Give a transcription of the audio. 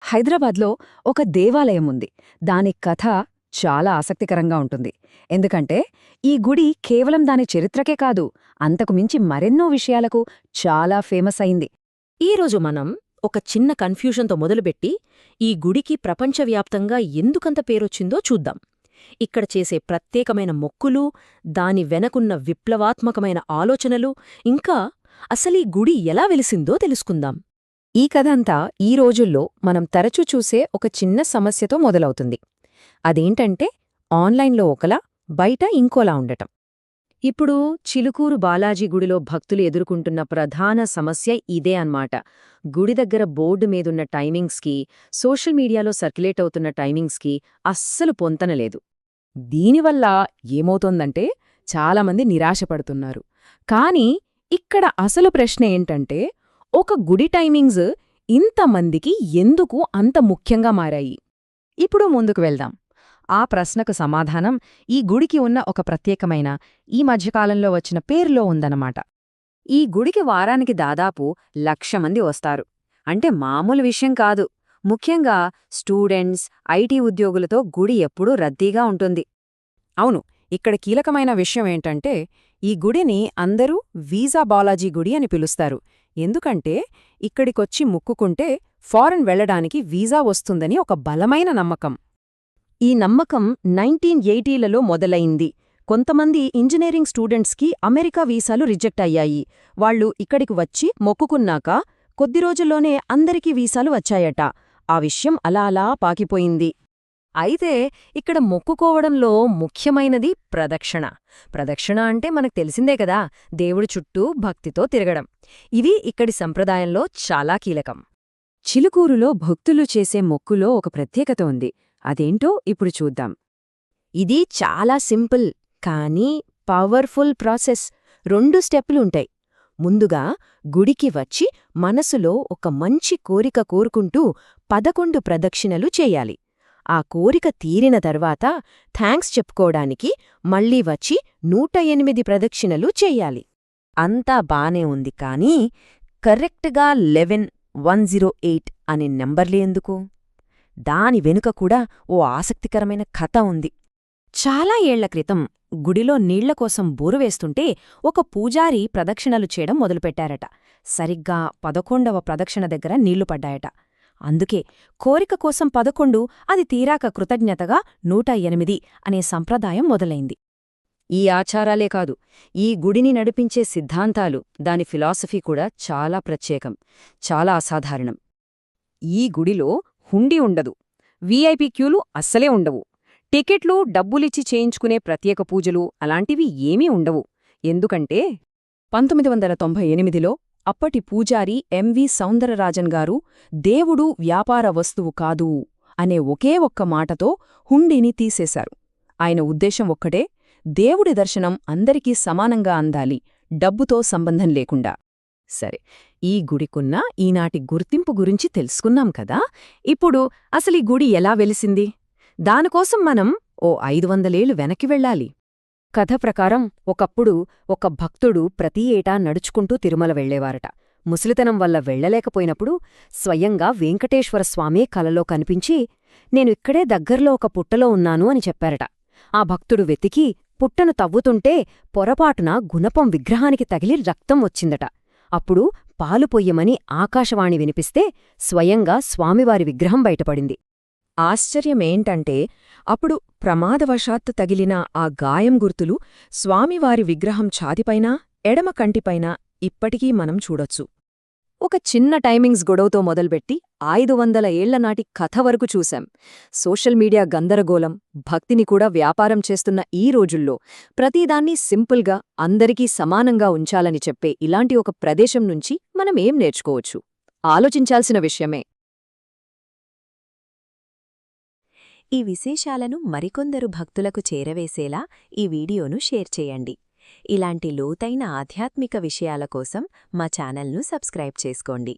హైదరాబాద్లో ఒక దేవాలయం ఉంది. దాని కథ చాలా ఆసక్తికరంగా ఉంటుంది. ఎందుకంటే ఈ గుడి కేవలం దాని చరిత్రకే కాదు, అంతకు మించి మరెన్నో విషయాలకు చాలా ఫేమస్ అయింది. ఈరోజు మనం ఒక చిన్న కన్ఫ్యూషన్తో మొదలుపెట్టి ఈ గుడికి ప్రపంచవ్యాప్తంగా ఎందుకంత పేరొచ్చిందో చూద్దాం. ఇక్కడ చేసే ప్రత్యేకమైన మొక్కులు, దాని వెనకున్న విప్లవాత్మకమైన ఆలోచనలు, ఇంకా అసలీ గుడి ఎలా వెలిసిందో తెలుసుకుందాం. ఈ కథంతా ఈ రోజుల్లో మనం తరచూ చూసే ఒక చిన్న సమస్యతో మొదలవుతుంది. అదేంటంటే ఆన్లైన్లో ఒకలా, బయట ఇంకోలా ఉండటం. ఇప్పుడు చిలుకూరు బాలాజీ గుడిలో భక్తులు ఎదుర్కొంటున్న ప్రధాన సమస్య ఇదే అన్నమాట. గుడి దగ్గర బోర్డు మీదున్న టైమింగ్స్కి, సోషల్ మీడియాలో సర్క్యులేట్ అవుతున్న టైమింగ్స్కి అస్సలు పొంతనలేదు. దీనివల్ల ఏమవుతోందంటే చాలామంది నిరాశపడుతున్నారు. కానీ ఇక్కడ అసలు ప్రశ్న ఏంటంటే, ఒక గుడి టైమింగ్స్ ఇంతమందికి ఎందుకు అంత ముఖ్యంగా మారాయి? ఇప్పుడు ముందుకు వెళ్దాం. ఆ ప్రశ్నకు సమాధానం ఈ గుడికి ఉన్న ఒక ప్రత్యేకమైన, ఈ మధ్యకాలంలో వచ్చిన పేరులో ఉందన్నమాట. ఈ గుడికి వారానికి దాదాపు 1,00,000 మంది వస్తారు. అంటే మామూలు విషయం కాదు. ముఖ్యంగా స్టూడెంట్స్, ఐటీ ఉద్యోగులతో గుడి ఎప్పుడూ రద్దీగా ఉంటుంది. అవును, ఇక్కడ కీలకమైన విషయం ఏంటంటే ఈ గుడిని అందరూ వీసా బాలాజీ గుడి అని పిలుస్తారు. ఎందుకంటే ఇక్కడికొచ్చి ముక్కుకుంటే ఫారెన్ వెళ్లడానికి వీసా వస్తుందని ఒక బలమైన నమ్మకం. ఈ నమ్మకం 1980లలో మొదలైంది. కొంతమంది ఇంజనీరింగ్ స్టూడెంట్స్కి అమెరికా వీసాలు రిజెక్ట్ అయ్యాయి. వాళ్లు ఇక్కడికి వచ్చి మొక్కుకున్నాక కొద్ది రోజుల్లోనే అందరికీ వీసాలు వచ్చాయట. ఆ విషయం అలా అలా పాకిపోయింది. అయితే ఇక్కడ మొక్కుకోవడంలో ముఖ్యమైనది ప్రదక్షిణ. ప్రదక్షిణ అంటే మనకు తెలిసిందే కదా, దేవుడి చుట్టూ భక్తితో తిరగడం. ఇది ఇక్కడి సంప్రదాయంలో చాలా కీలకం. చిలుకూరులో భక్తులు చేసే మొక్కులో ఒక ప్రత్యేకత ఉంది. అదేంటో ఇప్పుడు చూద్దాం. ఇది చాలా సింపుల్ కానీ పవర్ఫుల్ ప్రాసెస్. 2 స్టెప్పులుంటాయి. ముందుగా గుడికి వచ్చి మనసులో ఒక మంచి కోరిక కోరుకుంటూ 11 ప్రదక్షిణలు చేయాలి. ఆ కోరిక తీరిన తర్వాత థాంక్స్ చెప్పుకోవడానికి మళ్లీ వచ్చి 108 ప్రదక్షిణలు చెయ్యాలి. అంతా బానే ఉంది కానీ కరెక్ట్గా 11108 అనే నెంబర్లే ఎందుకు? దాని వెనుక కూడా ఓ ఆసక్తికరమైన కథ ఉంది. చాలా ఏళ్ల క్రితం గుడిలో నీళ్ల కోసం బోరువేస్తుంటే ఒక పూజారి ప్రదక్షిణలు చేయడం మొదలుపెట్టారట. సరిగ్గా 11వ ప్రదక్షిణ దగ్గర నీళ్లు పడ్డాయట. అందుకే కోరిక కోసం 11, అది తీరాక కృతజ్ఞతగా 108 అనే సంప్రదాయం మొదలైంది. ఈ ఆచారాలే కాదు, ఈ గుడిని నడిపించే సిద్ధాంతాలు, దాని ఫిలాసఫీ కూడా చాలా ప్రత్యేకం, చాలా అసాధారణం. ఈ గుడిలో హుండీ ఉండదు, వీఐపీ క్యూలు అస్సలే ఉండవు, టికెట్లు డబ్బులిచ్చి చేయించుకునే ప్రత్యేక పూజలు అలాంటివి ఏమీ ఉండవు. ఎందుకంటే 1998లో అప్పటి పూజారి ఎంవి సౌందరరాజన్ గారు దేవుడు వ్యాపార వస్తువు కాదు అనే ఒకే ఒక్క మాటతో హుండీని తీసేశారు. ఆయన ఉద్దేశం ఒక్కటే, దేవుడి దర్శనం అందరికీ సమానంగా అందాలి, డబ్బుతో సంబంధం లేకుండా. సరే, ఈ గుడికున్న ఈనాటి గుర్తింపు గురించి తెలుసుకున్నాం కదా. ఇప్పుడు అసలీ గుడి ఎలా వెలిసింది? దానికోసం మనం ఓ 500 ఏళ్లు వెనక్కి వెళ్ళాలి. కథ ప్రకారం ఒకప్పుడు ఒక భక్తుడు ప్రతి ఏటా నడుచుకుంటూ తిరుమల వెళ్లేవారట. ముసలితనం వల్ల వెళ్లలేకపోయినప్పుడు స్వయంగా వెంకటేశ్వరస్వామే కలలో కనిపించి, నేను ఇక్కడే దగ్గర్లో ఒక పుట్టలో ఉన్నాను అని చెప్పారట. ఆ భక్తుడు వెతికి పుట్టను తవ్వుతుంటే పొరపాటున గుణపం విగ్రహానికి తగిలి రక్తం వచ్చిందట. అప్పుడు పాలు పొయ్యమని ఆకాశవాణి వినిపిస్తే స్వయంగా స్వామివారి విగ్రహం బయటపడింది. ఆశ్చర్యమేంటంటే అప్పుడు ప్రమాదవశాత్తు తగిలిన ఆ గాయం గుర్తులు స్వామివారి విగ్రహం ఛాతిపైనా, ఎడమ కంటిపైనా ఇప్పటికీ మనం చూడొచ్చు. ఒక చిన్న టైమింగ్స్ గొడవతో మొదలుపెట్టి 500 ఏళ్లనాటి కథ వరకు చూశాం. సోషల్ మీడియా గందరగోళం, భక్తిని కూడా వ్యాపారం చేస్తున్న ఈ రోజుల్లో ప్రతిదాన్ని సింపుల్గా అందరికీ సమానంగా ఉంచాలని చెప్పే ఇలాంటి ఒక ప్రదేశం నుంచి మనం ఏం నేర్చుకోవచ్చు? ఆలోచించాల్సిన విషయమే. ఈ విశేషాలను మరికొందరు భక్తులకు చేరవేసేలా ఈ వీడియోను షేర్ చేయండి. ఇలాంటి లోతైన ఆధ్యాత్మిక విషయాల కోసం మా ఛానల్ను సబ్స్క్రైబ్ చేసుకోండి.